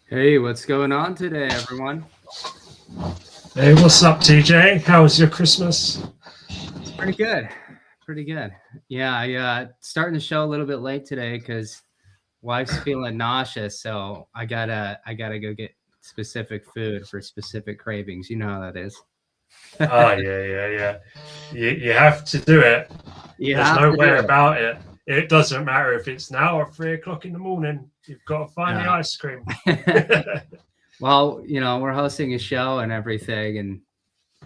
Hey, what's going on today, everyone? Hey, what's up, TJ? How was your Christmas? Pretty good. Pretty good. Yeah, I starting the show a little bit late today because wife's feeling nauseous, so I gotta go get specific food for specific cravings. You know how that is. Oh, yeah. You have to do it. You There's have no to way do it. about it. It doesn't matter if it's now or 3 o'clock in the morning. You've got to find the Yeah. ice cream. Well, we're hosting a show and everything, and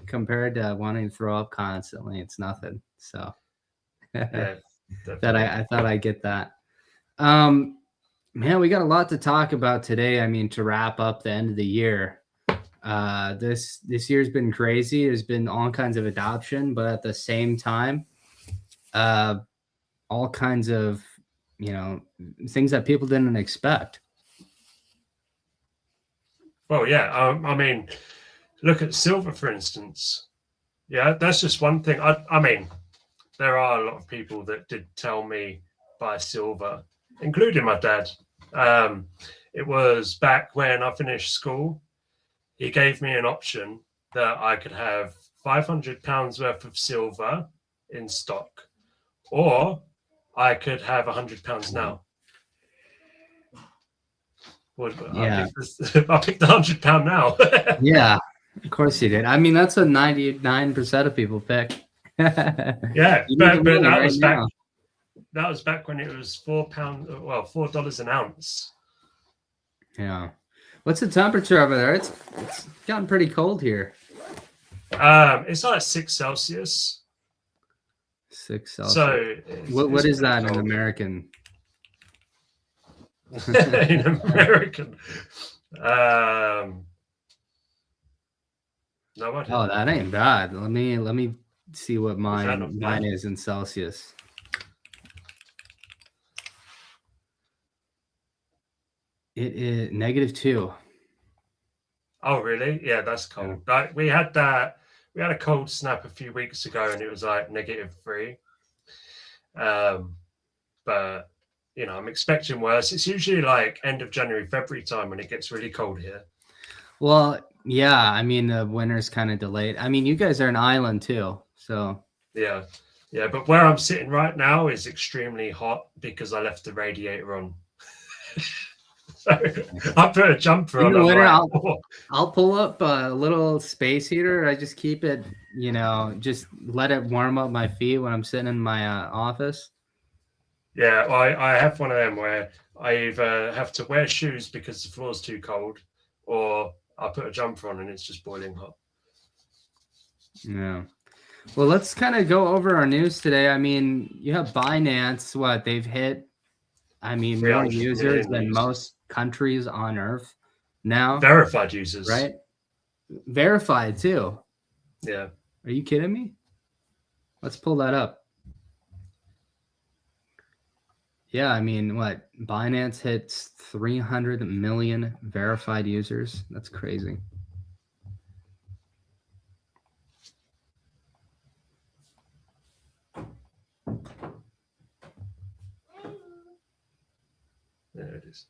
compared to wanting to throw up constantly, it's nothing. So Yeah, that definitely. I thought I'd get that. Um, Man, we got a lot to talk about today. I mean, to wrap up the end of the year, this year's been crazy. There's been all kinds of adoption, but at the same time, uh, all kinds of you know things that people didn't expect. Well, yeah. I mean, look at silver, for instance. Yeah, that's just one thing. I mean, there are a lot of people that did tell me buy silver, including my dad. Um, it was back when I finished school. He gave me an option that I could have £500 worth of silver in stock, or I could have £100 now. Well, Yeah, I picked £100 now. yeah, of course you did. I mean, that's what 99% of people pick. You Yeah, need the but money that right was back. now. That was back when it was £4. Well, $4 an ounce. Yeah. What's the temperature over there? It's gotten pretty cold here. It's like 6 Celsius. 6 Celsius. So What is that in cold. American? In American. No idea. Oh, that ain't bad. Let me see what not mine bad? is in Celsius. It is -2. Oh, really? Yeah, that's Yeah. cold. Like we had that. We had a cold snap a few weeks ago, and it was like -3. But I'm expecting worse. It's usually like end of January, February time when it gets really cold here. Well, yeah. I mean, the winter's kind of delayed. I mean, you guys are an island too, so Yeah, yeah. But where I'm sitting right now is extremely hot because I left the radiator on. So I put a jumper in on. the I'm winter, like, I'll pull up a little space heater. I just keep it, just let it warm up my feet when I'm sitting in my office. yeah. I have one of them where I either have to wear shoes because the floor's too cold, or I put a jumper on and it's just boiling hot. Yeah. Well, let's kind of go over our news today. I mean, you have Binance. What they've hit? I mean, more 300 users million than users. most countries on Earth now, Verified users. right? Verified too. Yeah. Are you kidding me? Let's pull that up. Yeah, I mean, what? Binance hits 300 million verified users. That's crazy. There it is.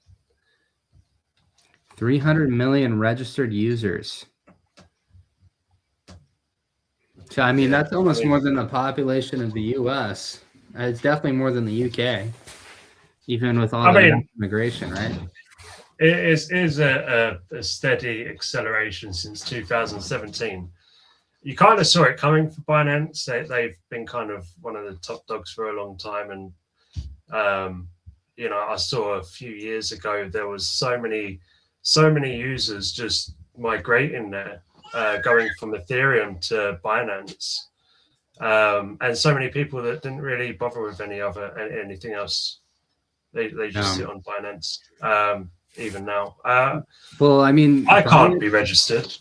300 million registered users. So, I mean, that's almost more than the population of the US. It's definitely more than the UK, even with all the immigration, right? It is a steady acceleration since 2017. You kind of saw it coming for Binance. They've been kind of one of the top dogs for a long time. And, I saw a few years ago, there was so many users just migrating there, going from Ethereum to Binance. And so many people that didn't really bother with anything else. They just sit on Binance. Even now. Well, I mean, I can't be registered.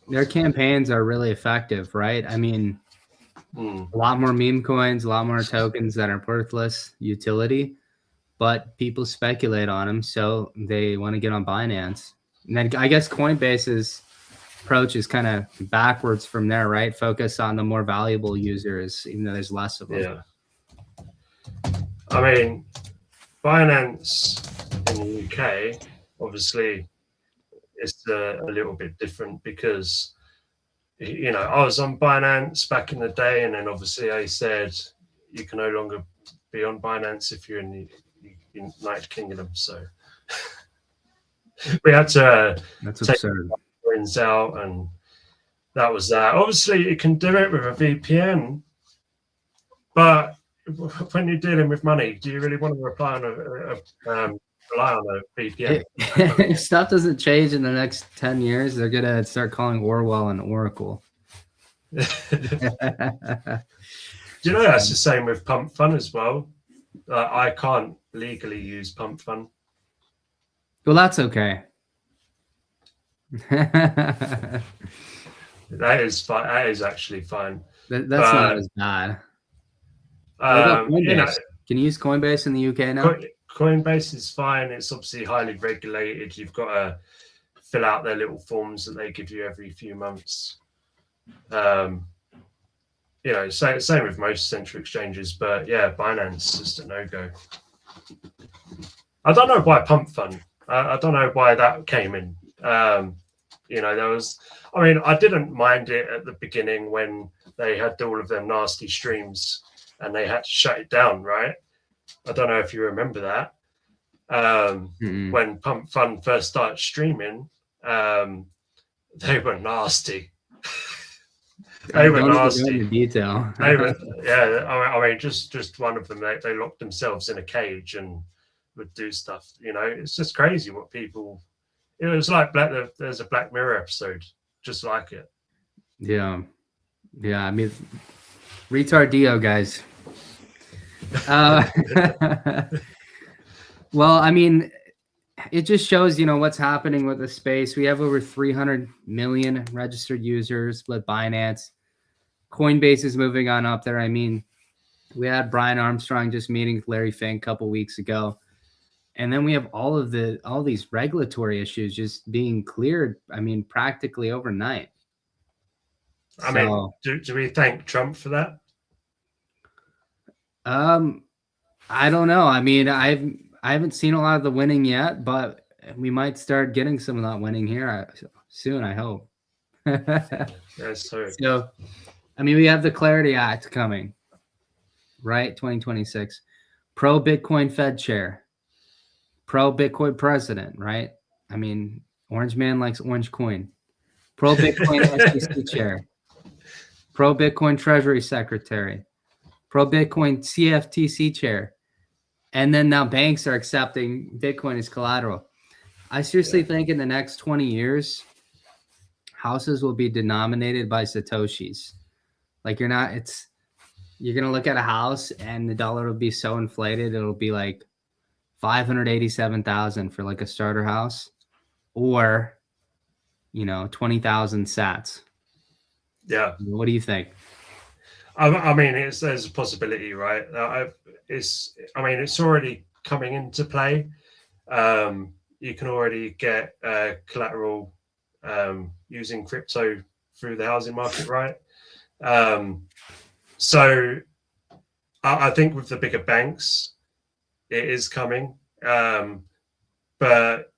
Their campaigns are really effective, right? I mean, a lot more meme coins, a lot more tokens that are worthless utility, but people speculate on them, so they want to get on Binance. And then I guess Coinbase's approach is kind of backwards from there, right? Focus on the more valuable users, even though there's less of them. Yeah. I mean, Binance in the UK, obviously, it's a little bit different because, you know, I was on Binance back in the day, and then obviously they said you can no longer be on Binance if you're in the United Kingdom. So we had to That's take absurd. coins out, and that was that. Obviously, you can do it with a VPN, but when you're dealing with money, do you really want to rely on a VPN? If stuff doesn't change in the next 10 years, they're gonna start calling Orwell an oracle. Do you know that's the same with Pump Fun as well? I can't legally use Pump Fun. Well, that's okay. That is fine. That is actually fine. That's not as bad. You know, can you use Coinbase in the UK now? Coinbase is fine. It's obviously highly regulated. You've got to fill out their little forms that they give you every few months. You know, same with most central exchanges, but yeah, Binance is just a no-go. I don't know why Pump Fun. I don't know why that came in. You know, there was. I mean, I didn't mind it at the beginning when they had all of them nasty streams and they had to shut it down, right? I don't know if you remember that. When Pump Fun first started streaming, they were nasty. They were nasty. In detail. They were, yeah. I mean, just one of them. They locked themselves in a cage and would do stuff. You know, it's just crazy what people. It was like there's a Black Mirror episode just like it. Yeah. I mean, retard Dio, guys. Well, I mean, it just shows, you know, what's happening with the space. We have over 300 million registered users with Binance. Coinbase is moving on up there. I mean, we had Brian Armstrong just meeting with Larry Fink a couple weeks ago. And then we have all these regulatory issues just being cleared. I mean, practically overnight. I mean, do we thank Trump for that? I don't know. I mean, I haven't seen a lot of the winning yet, but we might start getting some of that winning here soon, I hope. Yes, sir. So, I mean, we have the Clarity Act coming, right? 2026. Pro-Bitcoin Fed chair. Pro-Bitcoin president, right? I mean, Orange Man likes orange coin. Pro-Bitcoin SEC chair. Pro-Bitcoin Treasury secretary. Pro-Bitcoin CFTC chair. And then now banks are accepting Bitcoin as collateral. I seriously think in the next 20 years, houses will be denominated by Satoshis. Like you're going to look at a house and the dollar will be so inflated. It'll be like 587,000 for like a starter house or, you know, 20,000 sats. Yeah. What do you think? I mean, there's a possibility, right? It's already coming into play. You can already get collateral using crypto through the housing market, right? So I think with the bigger banks, it is coming. But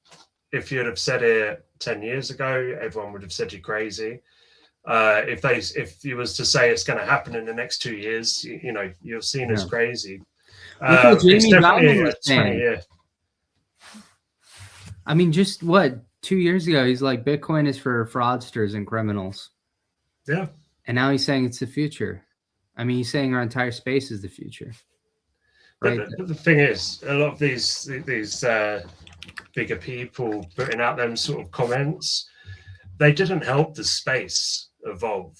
if you'd have said it 10 years ago, everyone would have said you're crazy. If you was to say it's going to happen in the next 2 years, you know, you're seen as crazy. It's definitely a 20-year. I mean, just what, 2 years ago, he's like, Bitcoin is for fraudsters and criminals. Yeah. And now he's saying it's the future. I mean, he's saying our entire space is the future. Right? But the thing is, a lot of these bigger people putting out them sort of comments, they didn't help the space evolve.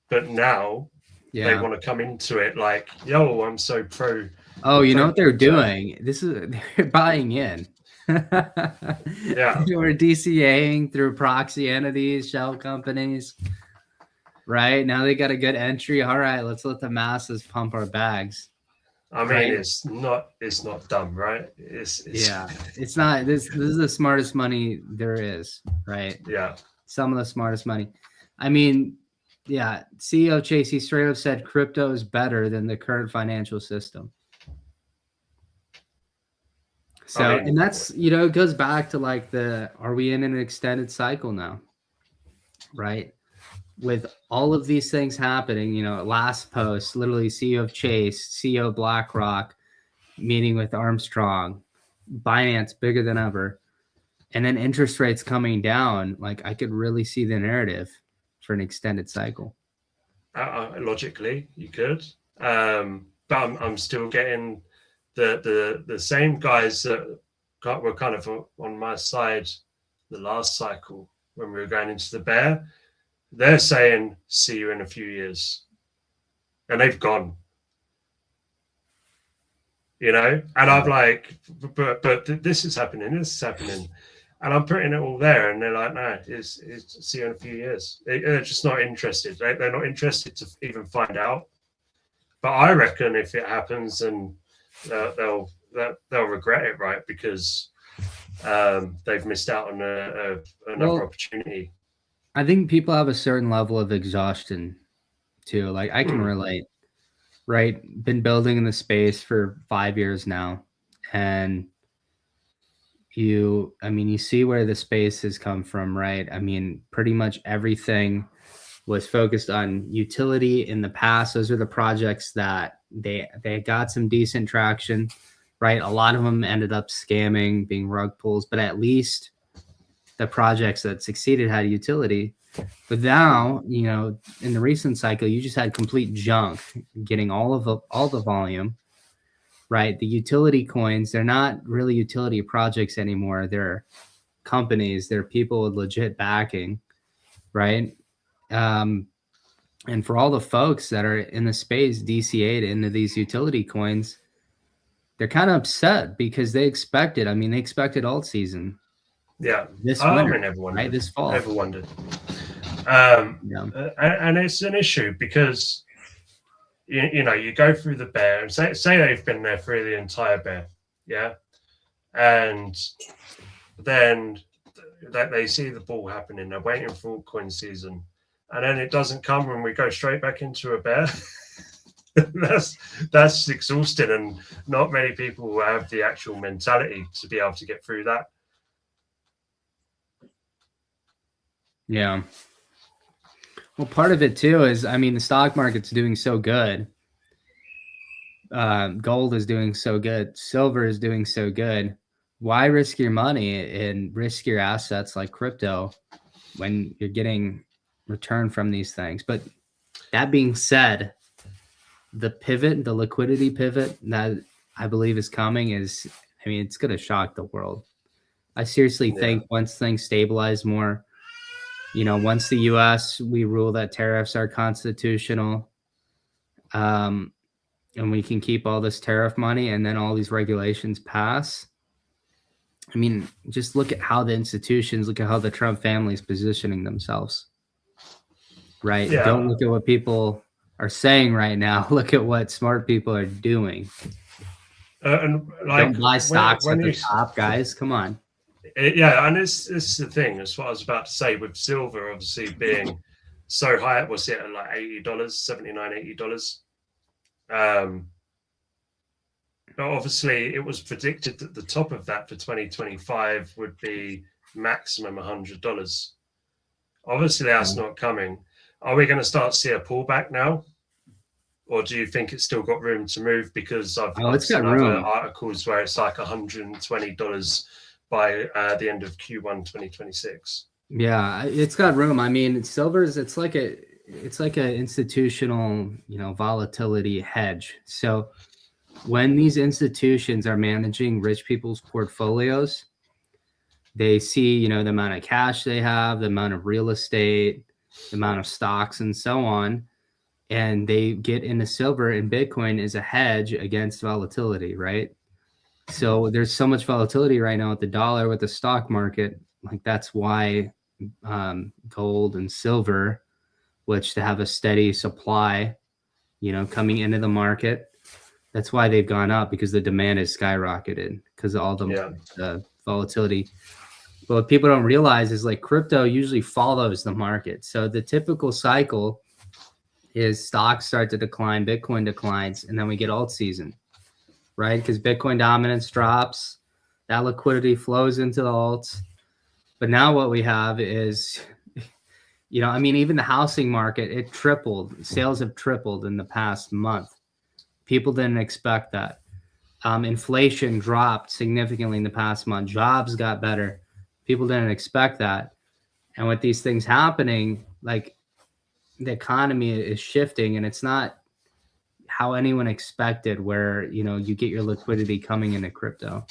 But now they want to come into it like, yo, I'm so pro. Oh, you know what they're doing? They're buying in. Yeah. We're DCAing through proxy entities, shell companies. Right? Now they got a good entry. All right, let's let the masses pump our bags. I mean, right? It's not dumb, right? It's not. This is the smartest money there is, right? Yeah. Some of the smartest money. I mean, yeah, CEO Chasey straight up said crypto is better than the current financial system. So, and that's, it goes back to like are we in an extended cycle now? Right? With all of these things happening, last post, literally CEO of Chase, CEO of BlackRock, meeting with Armstrong, Binance bigger than ever, and then interest rates coming down, like I could really see the narrative for an extended cycle. Logically, you could, but I'm still getting the same guys that were kind of on my side the last cycle when we were going into the bear. They're saying, see you in a few years. And they've gone. And I'm like, but this is happening. And I'm putting it all there. And they're like, no, it's see you in a few years. They're just not interested. They're not interested to even find out. But I reckon if it happens, then they'll regret it, right? Because they've missed out on another opportunity. I think people have a certain level of exhaustion too. Like I can relate, right? Been building in the space for 5 years now. And you see where the space has come from, right? I mean, pretty much everything was focused on utility in the past. Those are the projects that they got some decent traction, right? A lot of them ended up scamming, being rug pulls, but at least the projects that succeeded had utility. But now, in the recent cycle, you just had complete junk getting all the volume, right? The utility coins, they're not really utility projects anymore. They're companies, they're people with legit backing, right? And for all the folks that are in the space DCA'd into these utility coins, they're kind of upset because they expected alt season. Yeah. This winter, everyone right? did. This fall. Everyone did. And it's an issue because you go through the bear and say they've been there through the entire bear, yeah, and then they see the ball happening. They're waiting for altcoin season, and then it doesn't come, and we go straight back into a bear. That's exhausting, and not many people will have the actual mentality to be able to get through that. Yeah. Well, part of it too is, the stock market's doing so good. Gold is doing so good. Silver is doing so good. Why risk your money and risk your assets like crypto when you're getting return from these things? But that being said, the liquidity pivot that I believe is coming it's going to shock the world. I seriously think once things stabilize more, once the U.S., we rule that tariffs are constitutional, and we can keep all this tariff money and then all these regulations pass. Just look at how the institutions, look at how the Trump family is positioning themselves, right? Yeah. Don't look at what people are saying right now. Look at what smart people are doing. And don't buy stocks at the top, guys. Come on. And this is the thing. That's what I was about to say with silver, obviously being so high. Was it like $80, $79, $80? Obviously, it was predicted that the top of that for 2025 would be maximum $100. Obviously, that's not coming. Are we going to start to see a pullback now? Or do you think it's still got room to move? Because I've seen other articles where it's like $120 by the end of Q1 2026. Yeah, it's got room. Silver's it's like an institutional, volatility hedge. So when these institutions are managing rich people's portfolios, they see, the amount of cash they have, the amount of real estate, the amount of stocks, and so on. And they get into silver, and Bitcoin is a hedge against volatility, right? So there's so much volatility right now with the dollar, with the stock market. Like that's why gold and silver, which to have a steady supply, coming into the market, that's why they've gone up, because the demand is skyrocketed because of all the volatility. But what people don't realize is like crypto usually follows the market. So the typical cycle is stocks start to decline, Bitcoin declines, and then we get alt season, right? Because Bitcoin dominance drops, That liquidity flows into the alts. But now what we have is, I mean, even the housing market, it tripled. Sales have tripled in the past month. People didn't expect that. Inflation dropped significantly in the past month. Jobs got better. People didn't expect that. And with these things happening, like the economy is shifting, and it's not how anyone expected, where, you get your liquidity coming into crypto.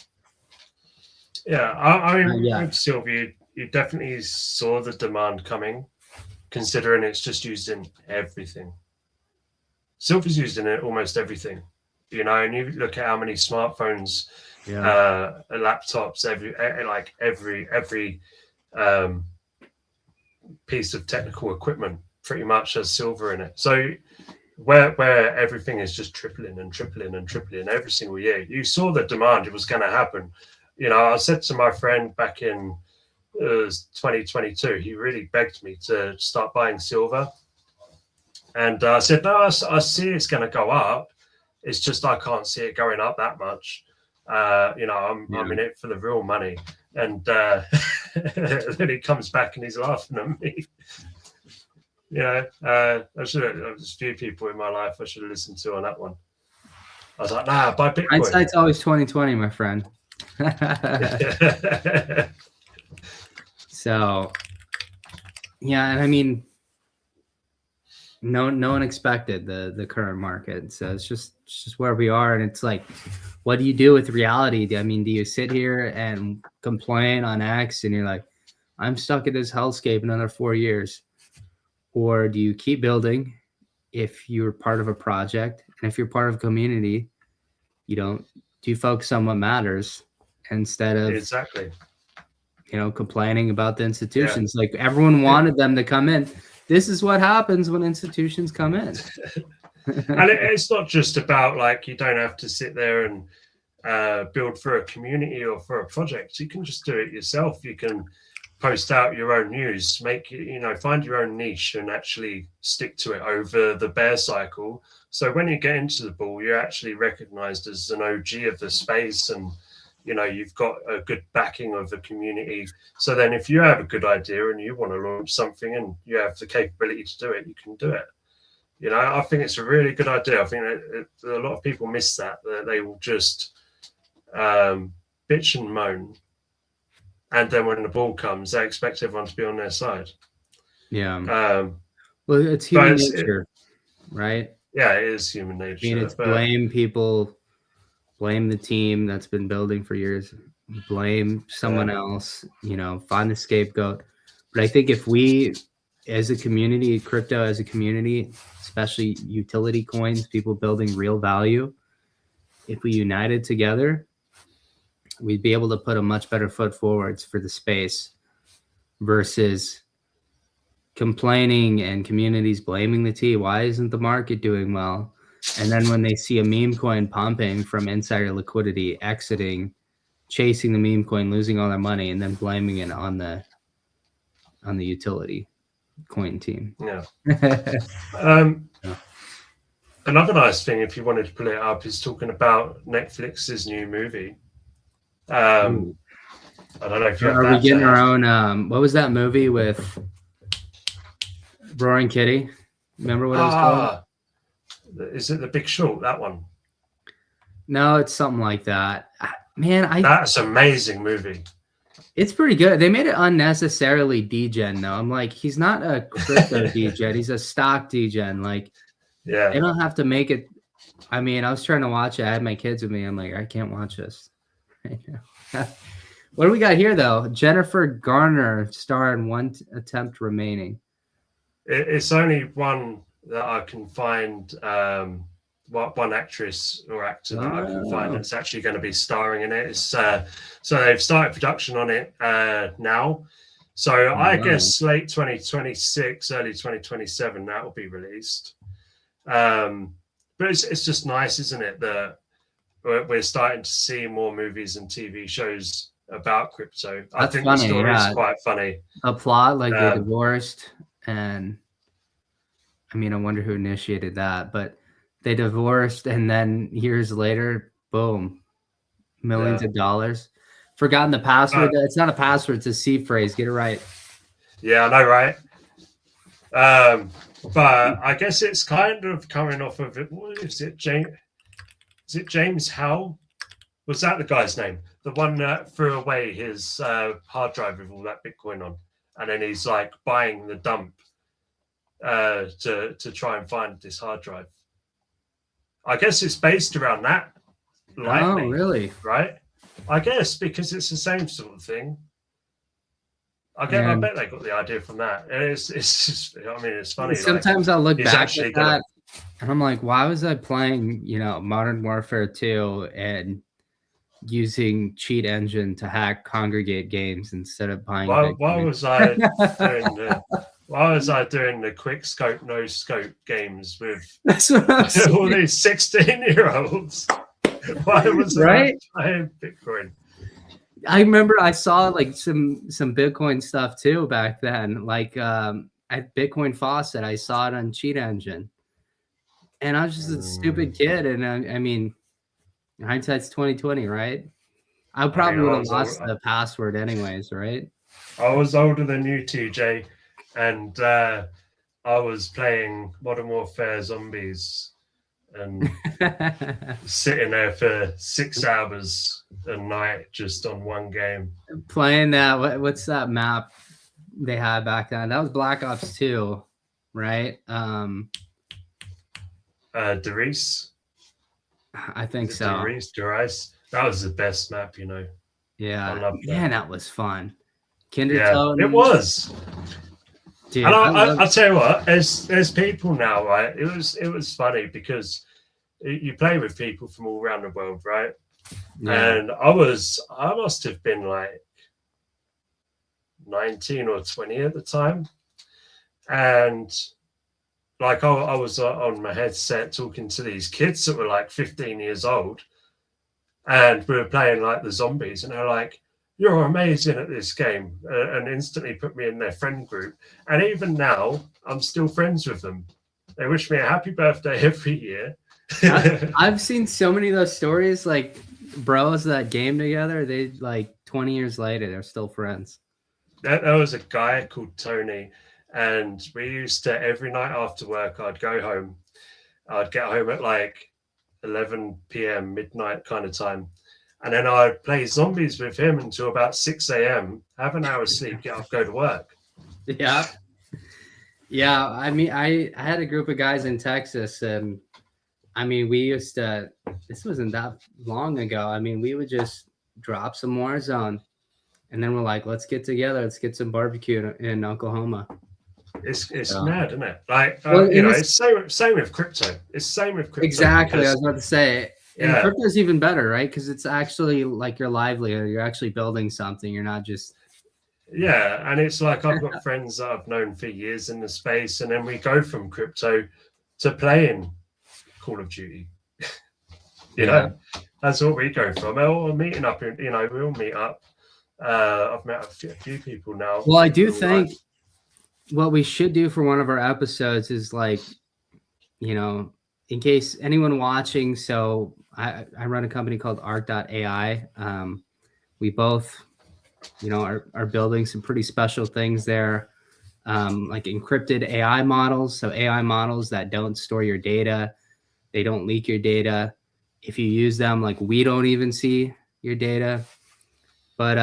Yeah, I mean, with Silver, you definitely saw the demand coming, considering it's just used in everything. Silver's used in almost everything, and you look at how many smartphones, laptops, every piece of technical equipment pretty much has silver in it. So where everything is just tripling and tripling and tripling every single year, you saw the demand. It was going to happen. I said to my friend back in 2022, he really begged me to start buying silver. And I said, no, I see it's going to go up. It's just I can't see it going up that much. I'm in it for the real money. And then he comes back and he's laughing at me. There's a few people in my life I should have listened to on that one. I was like, nah, buy Bitcoin. Hindsight's always 20/20, my friend. So, and I mean, no one expected the current market. So it's just where we are. And it's like, what do you do with reality? I mean, do you sit here and complain on X and you're like, I'm stuck in this hellscape another 4 years? Or do you keep building if you're part of a project? And if you're part of a community, do you focus on what matters instead of complaining about the institutions? Like, everyone wanted them to come in. This is what happens when institutions come in. And it's not just about, like, you don't have to sit there and build for a community or for a project. You can just do it yourself. You can post out your own news, find your own niche and actually stick to it over the bear cycle. So when you get into the bull, you're actually recognized as an OG of the space, and you've got a good backing of the community. So then if you have a good idea and you want to launch something and you have the capability to do it, you can do it. I think it's a really good idea. I think that a lot of people miss that they will just bitch and moan. And then when the ball comes, they expect everyone to be on their side. Yeah. Well, it's human nature, right? Yeah, it is human nature. I mean, it's blame people, blame the team that's been building for years, blame someone else, find the scapegoat. But I think if we, as a community, crypto as a community, especially utility coins, people building real value, if we united together, we'd be able to put a much better foot forwards for the space versus complaining and communities blaming the T. Why isn't the market doing well? And then when they see a meme coin pumping from insider liquidity, exiting, chasing the meme coin, losing all their money, and then blaming it on the utility coin team. Yeah. Another nice thing, if you wanted to pull it up, is talking about Netflix's new movie. I don't know if you are we getting our own. What was that movie with Roaring Kitty? Remember what it was called? Is it The Big Short? That one? No, it's something like that. Man, that's an amazing movie. It's pretty good. They made it unnecessarily degen though. I'm like, he's not a crypto degen. He's a stock degen. Like, they don't have to make it. I mean, I was trying to watch it. I had my kids with me. I'm like, I can't watch this. What do we got here though? Jennifer Garner star in one attempt remaining. It's only one that I can find. One actress or actor that I can find that's actually going to be starring in it. It's so they've started production on it now. So I guess late 2026, early 2027 that will be released. But it's just nice, isn't it, that we're starting to see more movies and TV shows about crypto. I think the story is quite funny. A plot like they divorced, and I mean, I wonder who initiated that, but they divorced, and then years later, boom, millions of dollars. Forgotten the password. It's not a password. It's a C phrase. Get it right. Yeah, I know, right? But I guess it's kind of coming off of it. What is it, James? Is it James Howe? Was that the guy's name? The one that threw away his hard drive with all that Bitcoin on, and then he's like buying the dump to try and find this hard drive. I guess it's based around that. Lightning, really? Right? I guess because it's the same sort of thing. I bet they got the idea from that. It's just, I mean, it's funny. Sometimes I'll look back at that and I'm like, why was I playing, Modern Warfare 2 and using cheat engine to hack Congregate games instead of buying why was I doing the quick scope, no scope games with all these 16-year-olds? Why was I playing Bitcoin? I remember I saw like some Bitcoin stuff too back then. Like at Bitcoin Faucet, I saw it on Cheat Engine, and I was just a stupid kid. And I mean, hindsight's 2020, right? I probably would have lost the password anyways, right? I was older than you, TJ, and I was playing Modern Warfare Zombies and sitting there for 6 hours a night just on one game. Playing that, what's that map they had back then? That was Black Ops 2, right? Derice. I think so. Derice. That was the best map, Yeah. I love that. Man, that was fun. Kinder it was. Dude, and I'll tell you what, there's people now, right? It was funny because you play with people from all around the world, right? Yeah. And I must have been like 19 or 20 at the time. And like I was on my headset talking to these kids that were like 15 years old. And we were playing like the zombies, and they're like, "You're amazing at this game," and instantly put me in their friend group. And even now, I'm still friends with them. They wish me a happy birthday every year. I've seen so many of those stories, like bros that game together. They like 20 years later, they're still friends. There was a guy called Tony, and we used to every night after work, I'd go home. I'd get home at like 11 p.m. midnight kind of time, and then I'd play zombies with him until about 6 a.m. have an hour's sleep, get up, go to work. Yeah I mean, I had a group of guys in Texas, and I mean, we used to, this wasn't that long ago, I mean, we would just drop some Warzone, and then we're like, let's get together, let's get some barbecue in Oklahoma. It's mad, isn't it? Like, it's same with crypto. It's same with crypto. Exactly, I was about to say. And crypto is even better, right? Because it's actually like your livelihood. You're actually building something. You're not just... Yeah, and it's like I've got friends that I've known for years in the space, and then we go from crypto to playing Call of Duty. you know, that's what we go from. We're meeting up, we all meet up. I've met a few people now. Well, I do think... what we should do for one of our episodes is like, in case anyone watching, so I run a company called Arc.ai. We both, are building some pretty special things there, like encrypted AI models. So AI models that don't store your data, they don't leak your data. If you use them, like we don't even see your data. But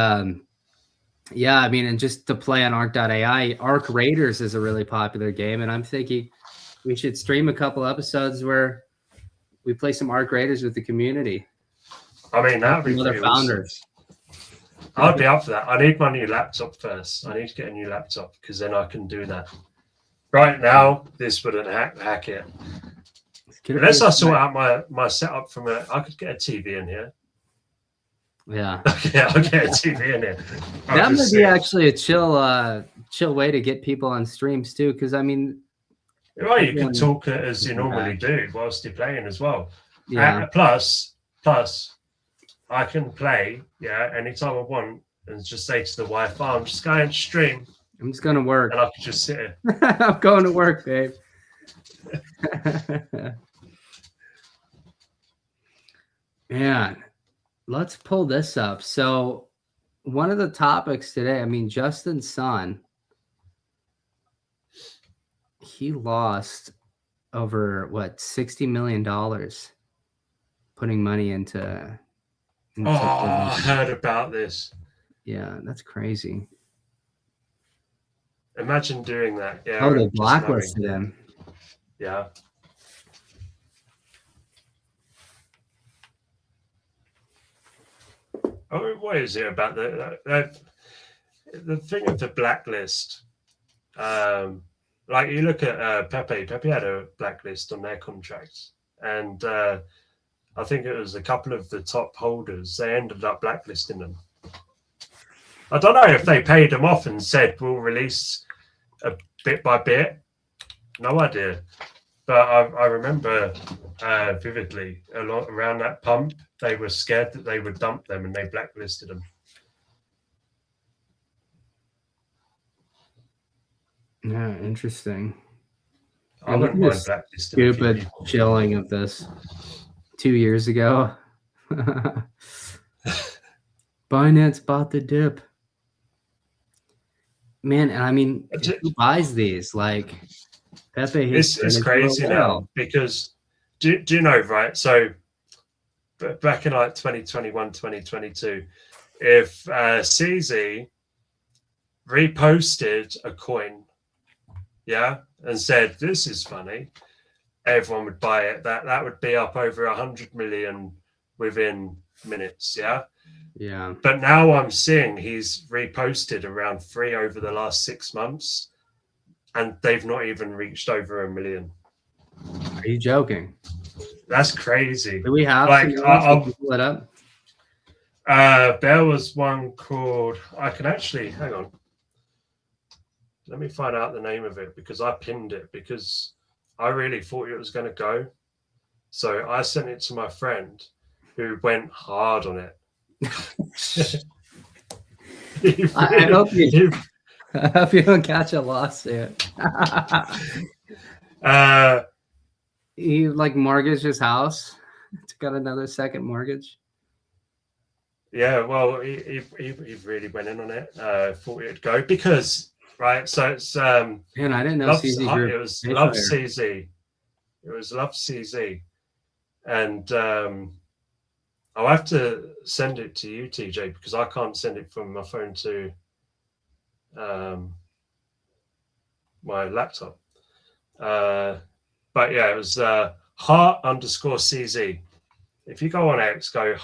yeah, I mean, and just to play on Arc.ai, Arc Raiders is a really popular game, and I'm thinking we should stream a couple episodes where we play some Arc Raiders with the community. I mean, that would be other founders. Awesome. I'd be up for that. I need my new laptop first. I need to get a new laptop because then I can do that. Right now, this wouldn't hack it. Unless I sort out my setup from I could get a TV in here. Yeah. Okay, I'll get a TV in here. That would be actually a chill way to get people on streams too, because I mean, right, you can talk as you normally do whilst you're playing as well. Yeah. Plus, I can play anytime I want and just say to the Wi-Fi, I'm just going to stream. I'm just going to work. And I can just sit here. I'm going to work, babe. Man, let's pull this up. So one of the topics today, I mean, Justin Sun, he lost over $60 million putting money into I heard about this. Yeah, that's crazy. Imagine doing that. Yeah. Oh, they blacklisted him. Yeah. Oh, what is it about the thing of the blacklist? Like you look at Pepe. Pepe had a blacklist on their contracts, and I think it was a couple of the top holders. They ended up blacklisting them. I don't know if they paid them off and said we'll release a bit by bit. No idea. But I remember vividly a lot around that pump. They were scared that they would dump them, and they blacklisted them. Yeah, interesting. I wouldn't mind blacklisting. Stupid chilling of this 2 years ago. Binance bought the dip. Man, and I mean, who buys these? Like, Pepe. It's crazy now because do you know, right? So back in like 2021, 2022, if CZ reposted a coin, yeah, and said this is funny, everyone would buy it. That would be up over 100 million within minutes, yeah. Yeah. But now I'm seeing he's reposted around 3 over the last 6 months, and they've not even reached over 1 million. Are you joking? That's crazy. Do we have I'll pull it up? There was one called. I can actually hang on. Let me find out the name of it because I pinned it because I really thought it was going to go. So I sent it to my friend who went hard on it. I hope you don't catch a lawsuit. He like mortgaged his house, got another second mortgage. Yeah, well, he really went in on it. Thought it'd go because right. So it's man, I didn't know it was Love CZ. It was Love CZ, and I'll have to send it to you, TJ, because I can't send it from my phone to my laptop. But yeah, it was heart_CZ. If you go on X, go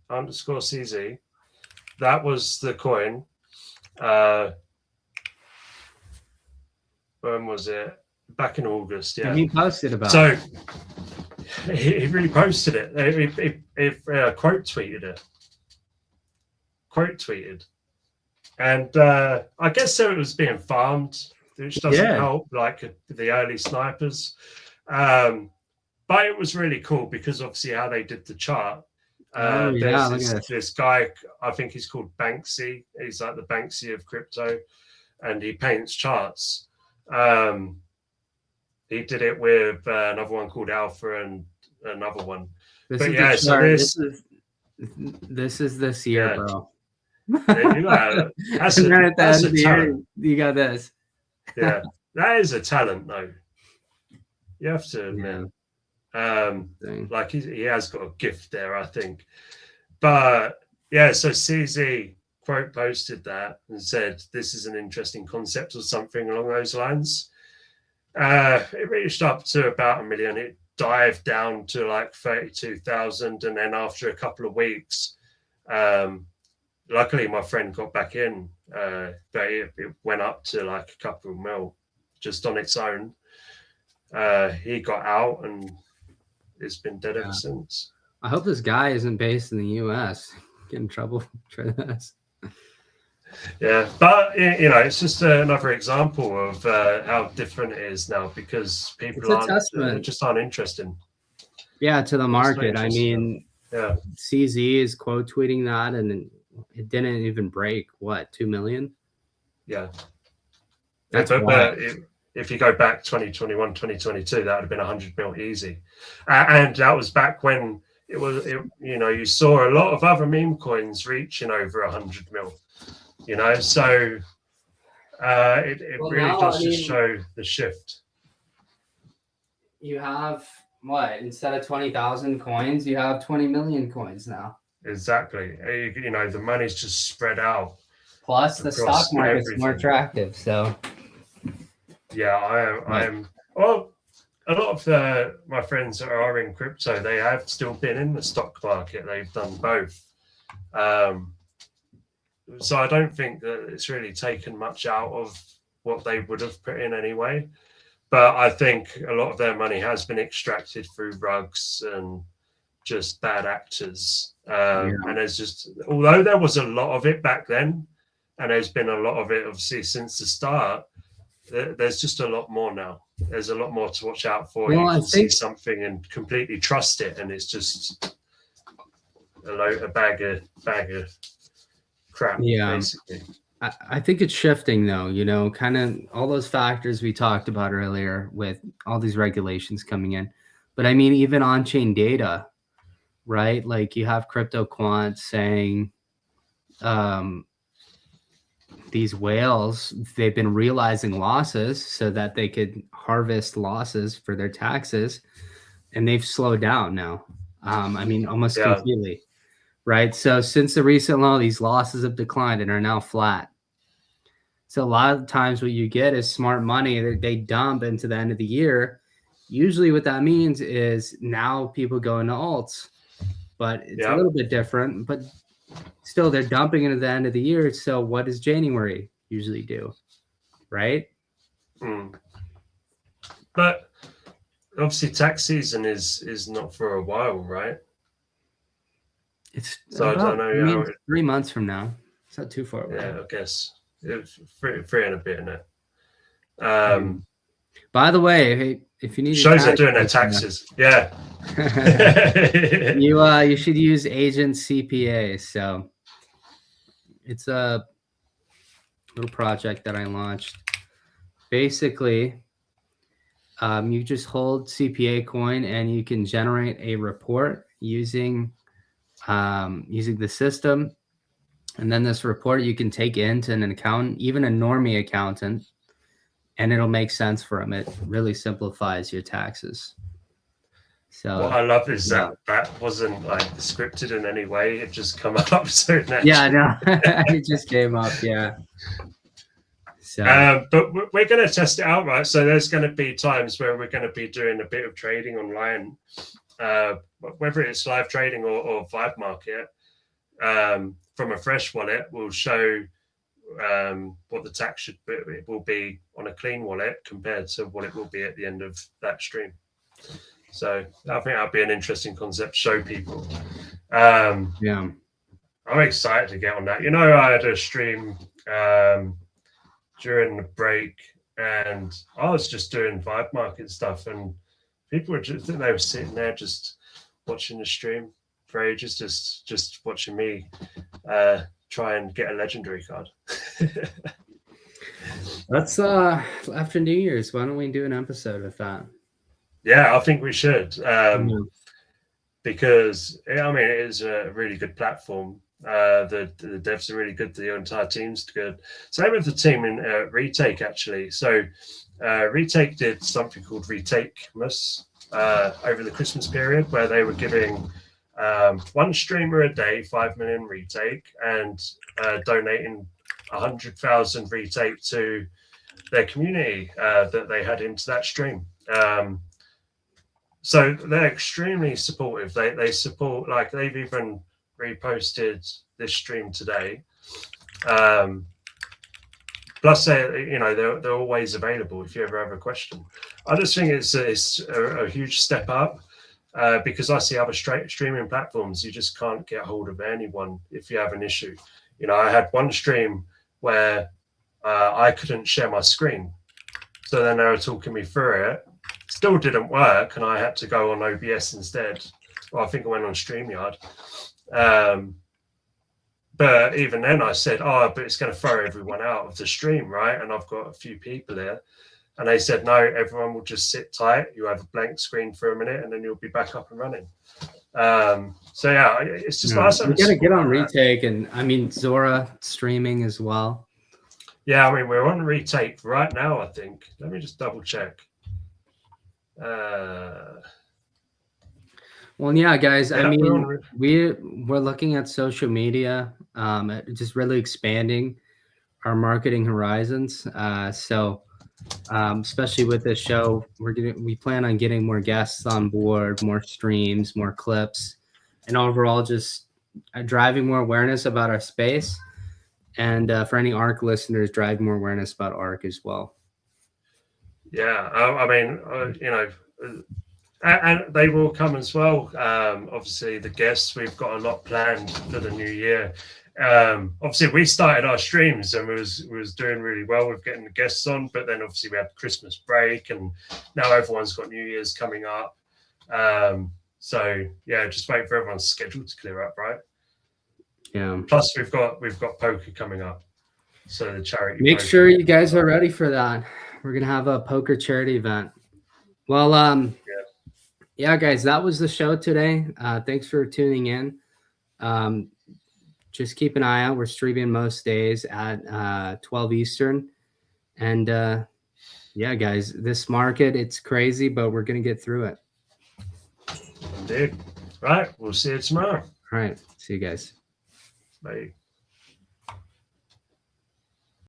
heart_CZ. That was the coin. When was it? Back in August, yeah. And he posted about it. So he really posted it. He quote tweeted. And I guess so it was being farmed, which doesn't help, like the early snipers. But it was really cool because obviously how they did the chart. There's this guy, I think he's called Banksy. He's like the Banksy of crypto, and he paints charts. He did it with another one called Alpha and another one. This is this year, bro. That's a talent. You got this. Yeah, that is a talent, though. You have to admit. Like he has got a gift there, I think. But yeah, so CZ quote posted that and said this is an interesting concept or something along those lines. It reached up to about 1 million. It dived down to like 32,000, and then after a couple of weeks, luckily my friend got back in, but it went up to like a couple of mil just on its own. He got out, and it's been dead ever since. I hope this guy isn't based in the U.S. Get in trouble for this. Yeah, but it's just another example of how different it is now because people just aren't interested. Yeah, to the market. I mean, CZ is quote tweeting that, and it didn't even break 2 million. Yeah, but if you go back 2021, 2022, that would have been 100 mil easy, and that was back when you saw a lot of other meme coins reaching over 100 mil, so it really does just show the shift. You have what, instead of 20,000 coins, you have 20 million coins now. Exactly. The money's just spread out. Plus, the stock market's more attractive. So, yeah, I am. Well, a lot of my friends that are in crypto, they have still been in the stock market. They've done both. So I don't think that it's really taken much out of what they would have put in anyway. But I think a lot of their money has been extracted through rugs and just bad actors. And there's just, although there was a lot of it back then, and there's been a lot of it obviously since the start, there's just a lot more now. There's a lot more to watch out for. You can see something and completely trust it, and it's just a bag of crap. Yeah, basically. I think it's shifting though. Kind of all those factors we talked about earlier with all these regulations coming in. But I mean, even on-chain data, right? Like you have crypto quants saying these whales, they've been realizing losses so that they could harvest losses for their taxes, and they've slowed down now. I mean, almost completely, right? So since the recent low, these losses have declined and are now flat. So a lot of times what you get is smart money that they dump into the end of the year. Usually what that means is now people go into alts, but it's a little bit different, but still they're dumping into the end of the year. So what does January usually do? Right? But obviously tax season is not for a while, right? It's so I don't know. 3 months from now. It's not too far away. Yeah, I guess it's three and a bit in it. By the way, if you need shows are doing their taxes, you should use Agent CPA. So it's a little project that I launched. Basically, you just hold CPA coin and you can generate a report using the system. And then this report you can take into an accountant, even a normie accountant, and it'll make sense for them. It really simplifies your taxes. So what I love is that wasn't like scripted in any way. It just come up so naturally. Yeah, no, it just came up. Yeah. So, but we're going to test it out, right? So there's going to be times where we're going to be doing a bit of trading online, whether it's live trading or Vibe Market. From a fresh wallet, we'll show what the tax will be on a clean wallet compared to what it will be at the end of that stream. So I think that'll be an interesting concept to show people. I'm excited to get on that. I had a stream during the break, and I was just doing Vibe Market stuff, and people were sitting there just watching the stream for ages, just watching me try and get a legendary card. That's after New Year's. Why don't we do an episode with that? Yeah, I think we should. Because it is a really good platform. The devs are really good. The entire team's good. Same with the team in Retake, actually. So Retake did something called Retakemas over the Christmas period, where they were giving one streamer a day 5 million retake and donating 100,000 retake to their community that they had into that stream. So they're extremely supportive. They support, like they've even reposted this stream today. Plus, they're always available if you ever have a question. I just think it's a huge step up. Because I see other streaming platforms, you just can't get hold of anyone if you have an issue. I had one stream where I couldn't share my screen. So then they were talking me through it. Still didn't work, and I had to go on OBS instead. Well, I think I went on StreamYard. But even then I said, but it's going to throw everyone out of the stream, right? And I've got a few people here. And they said, no, everyone will just sit tight. You have a blank screen for a minute and then you'll be back up and running. So yeah, it's just nice. We gotta get on retake, and I mean Zora streaming as well. Yeah, I mean we're on retake right now. I think. Let me just double check. Well, yeah, guys. I mean, we're looking at social media, just really expanding our marketing horizons. So, especially with this show, we plan on getting more guests on board, more streams, more clips, and overall just driving more awareness about our space. And for any ARC listeners, drive more awareness about ARC as well. Yeah, I mean, you know, and they will come as well. Obviously, the guests, we've got a lot planned for the new year. Obviously, we started our streams and we was doing really well with getting the guests on, but then obviously we had Christmas break, and now everyone's got New Year's coming up. So yeah, just wait for everyone's schedule to clear up, right? Yeah. Plus, we've got poker coming up, so the charity. Make sure you guys are ready for that. We're gonna have a poker charity event. Well, yeah, guys, that was the show today. Thanks for tuning in. Just keep an eye out. We're streaming most days at 12 Eastern. And yeah, guys, this market, it's crazy, but we're going to get through it. Indeed. Right. We'll see you tomorrow. All right. See you guys. Bye.